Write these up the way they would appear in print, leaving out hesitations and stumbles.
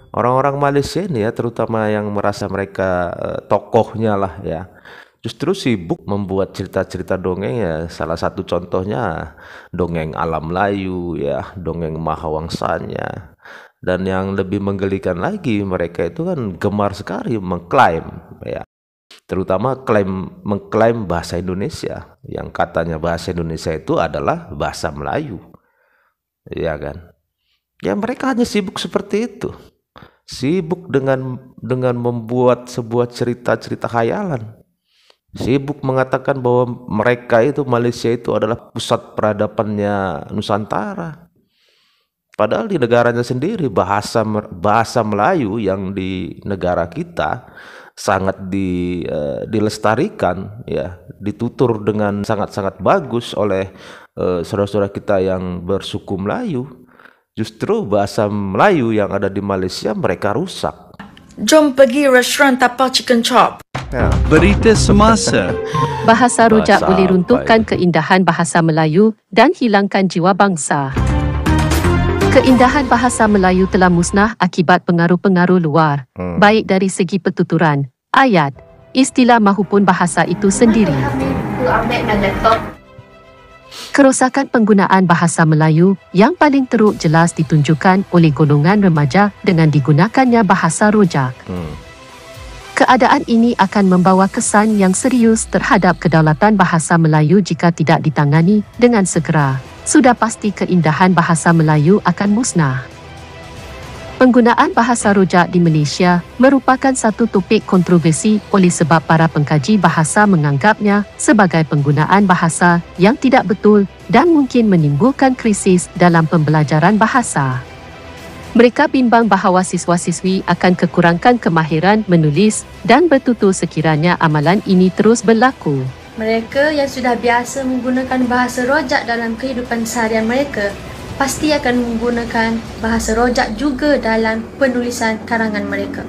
Orang-orang Malaysia ini ya, terutama yang merasa mereka tokohnya lah ya, justru sibuk membuat cerita-cerita dongeng ya. Salah satu contohnya dongeng Alam Melayu ya, dongeng Mahawangsanya. Dan yang lebih menggelikan lagi, mereka itu kan gemar sekali mengklaim ya, terutama mengklaim bahasa Indonesia, yang katanya bahasa Indonesia itu adalah bahasa Melayu, ya kan? Ya mereka hanya sibuk seperti itu, sibuk dengan membuat sebuah cerita-cerita khayalan, sibuk mengatakan bahwa mereka itu, Malaysia itu adalah pusat peradabannya Nusantara. Padahal di negaranya sendiri bahasa Melayu yang di negara kita sangat dilestarikan ya, ditutur dengan sangat-sangat bagus oleh saudara-saudara kita yang bersuku Melayu. Justru bahasa Melayu yang ada di Malaysia mereka rusak. Jom pergi restoran tapau chicken chop. Ya. Berita semasa. Bahasa rojak Bahasa boleh apa runtuhkan itu? keindahan bahasa Melayu dan hilangkan jiwa bangsa. Keindahan bahasa Melayu telah musnah akibat pengaruh-pengaruh luar, baik dari segi pertuturan, ayat, istilah maupun bahasa itu sendiri. Kerosakan penggunaan bahasa Melayu yang paling teruk jelas ditunjukkan oleh golongan remaja dengan digunakannya bahasa rojak. Keadaan ini akan membawa kesan yang serius terhadap kedaulatan bahasa Melayu jika tidak ditangani dengan segera. Sudah pasti keindahan bahasa Melayu akan musnah. Penggunaan bahasa rojak di Malaysia merupakan satu topik kontroversi oleh sebab para pengkaji bahasa menganggapnya sebagai penggunaan bahasa yang tidak betul dan mungkin menimbulkan krisis dalam pembelajaran bahasa. Mereka bimbang bahawa siswa-siswi akan kekurangan kemahiran menulis dan bertutur sekiranya amalan ini terus berlaku. Mereka yang sudah biasa menggunakan bahasa rojak dalam kehidupan seharian mereka pasti akan menggunakan bahasa rojak juga dalam penulisan karangan mereka.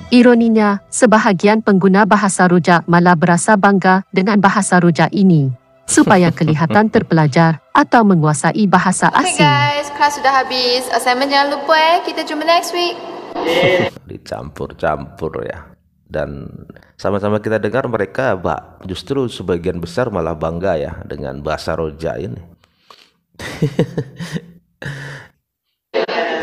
Ironinya, sebahagian pengguna bahasa rojak malah berasa bangga dengan bahasa rojak ini supaya kelihatan terpelajar atau menguasai bahasa Okay asing. guys, kelas sudah habis. Assignment jangan lupa kita jumpa next week. Dicampur-campur ya. Dan sama-sama kita dengar mereka justru sebagian besar malah bangga ya dengan bahasa rojak ini.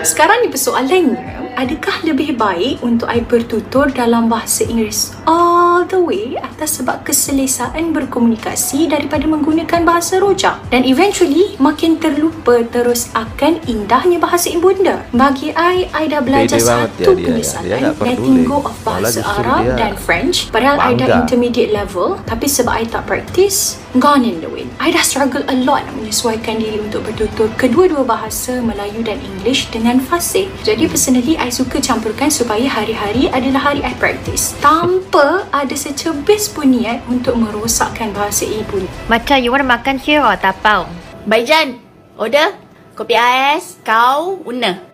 Sekarang ni persoalannya, adakah lebih baik untuk I bertutur dalam bahasa Inggeris all the way atas sebab keselesaan berkomunikasi daripada menggunakan bahasa rojak? Dan eventually makin terlupa terus akan indahnya bahasa ibunda. Bagi I dah belajar Pede banget satu dia penyesalan tak letting peduli. go of Malah bahasa justru Arab dia dan French. Padahal I dah bangga. intermediate level, tapi sebab I tak practice, gone in the wind. I dah struggle a lot nak menyesuaikan diri untuk bertutur kedua-dua bahasa Melayu dan English dengan fasih. Jadi personally I suka campurkan supaya hari-hari adalah hari I practice tanpa ada secebis pun niat untuk merosakkan bahasa ibu. Macam you want to makan here or tapau? Baijan, order kopi ais, kau una.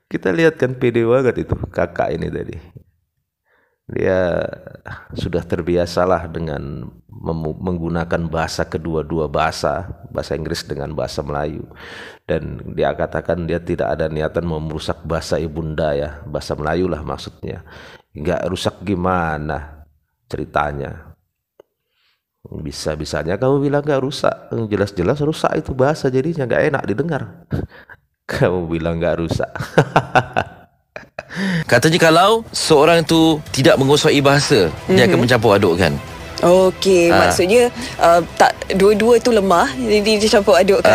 Kita lihat kan pede banget itu kakak ini tadi. Dia sudah terbiasalah dengan menggunakan bahasa kedua-dua bahasa Inggris dengan bahasa Melayu. Dan dia katakan dia tidak ada niatan mau merusak bahasa ibunda ya, bahasa Melayu lah maksudnya. Enggak rusak gimana ceritanya. Bisa-bisanya kamu bilang enggak rusak, jelas-jelas rusak itu bahasa, jadinya enggak enak didengar. Kamu bilang enggak rusak. Katanya kalau seorang tu tidak menguasai bahasa, dia akan mencampur adukkan. Okey, maksudnya tak dua-dua tu lemah, jadi dia campur adukkan.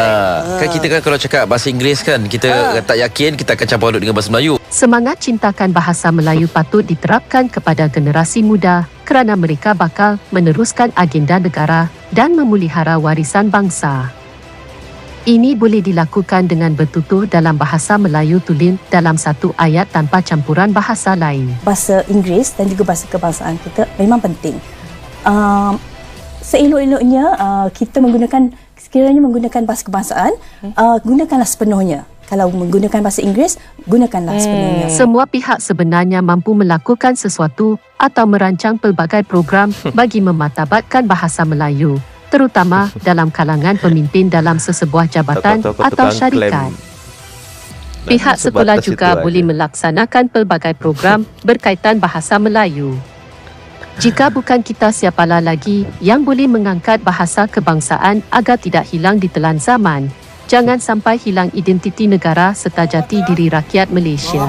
Kan kita kan kalau cakap bahasa Inggeris kan, kita tak yakin, kita akan campur aduk dengan bahasa Melayu. Semangat cintakan bahasa Melayu patut diterapkan kepada generasi muda kerana mereka bakal meneruskan agenda negara dan memelihara warisan bangsa. Ini boleh dilakukan dengan bertutur dalam bahasa Melayu tulen dalam satu ayat tanpa campuran bahasa lain. Bahasa Inggeris dan juga bahasa kebangsaan kita memang penting. Seelok-eloknya kita sekiranya menggunakan bahasa kebangsaan, gunakanlah sepenuhnya. Kalau menggunakan bahasa Inggeris, gunakanlah sepenuhnya. Semua pihak sebenarnya mampu melakukan sesuatu atau merancang pelbagai program bagi mematabatkan bahasa Melayu, terutama dalam kalangan pemimpin dalam sesebuah jabatan atau syarikat. Pihak sekolah sebatas juga itu boleh aja. melaksanakan pelbagai program berkaitan bahasa Melayu. Jika bukan kita, siapalah lagi yang boleh mengangkat bahasa kebangsaan agar tidak hilang ditelan zaman. Jangan sampai hilang identiti negara serta jati diri rakyat Malaysia.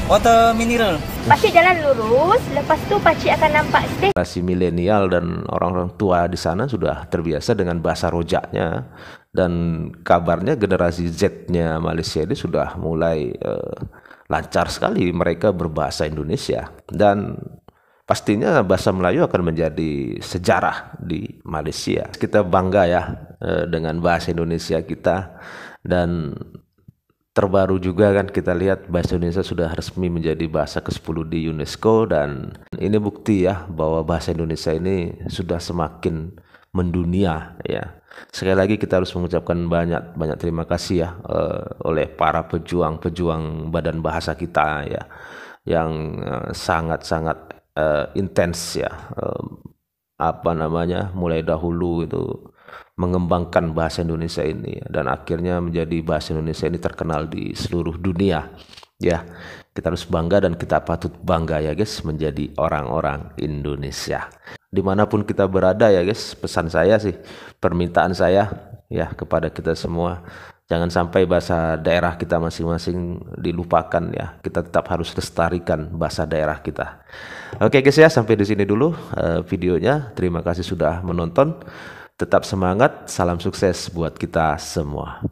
Water mineral. Pakcik jalan lurus, lepas tu pakcik akan nampak stesen. Generasi milenial dan orang-orang tua di sana sudah terbiasa dengan bahasa rojaknya, dan kabarnya generasi Z-nya Malaysia ini sudah mulai lancar sekali mereka berbahasa Indonesia, dan pastinya bahasa Melayu akan menjadi sejarah di Malaysia. Kita bangga ya dengan bahasa Indonesia kita, dan terbaru juga kan kita lihat bahasa Indonesia sudah resmi menjadi bahasa ke-10 di UNESCO, dan ini bukti ya bahwa bahasa Indonesia ini sudah semakin mendunia ya. Sekali lagi kita harus mengucapkan banyak terima kasih ya oleh para pejuang Badan Bahasa kita ya, yang sangat-sangat intens ya, mulai dahulu itu mengembangkan bahasa Indonesia ini, dan akhirnya menjadi bahasa Indonesia ini terkenal di seluruh dunia ya. Kita harus bangga dan kita patut bangga ya guys menjadi orang-orang Indonesia dimanapun kita berada ya guys. Pesan saya sih, permintaan saya ya kepada kita semua, jangan sampai bahasa daerah kita masing-masing dilupakan ya. Kita tetap harus lestarikan bahasa daerah kita. Oke guys ya, sampai di sini dulu videonya. Terima kasih sudah menonton. Tetap semangat, salam sukses buat kita semua.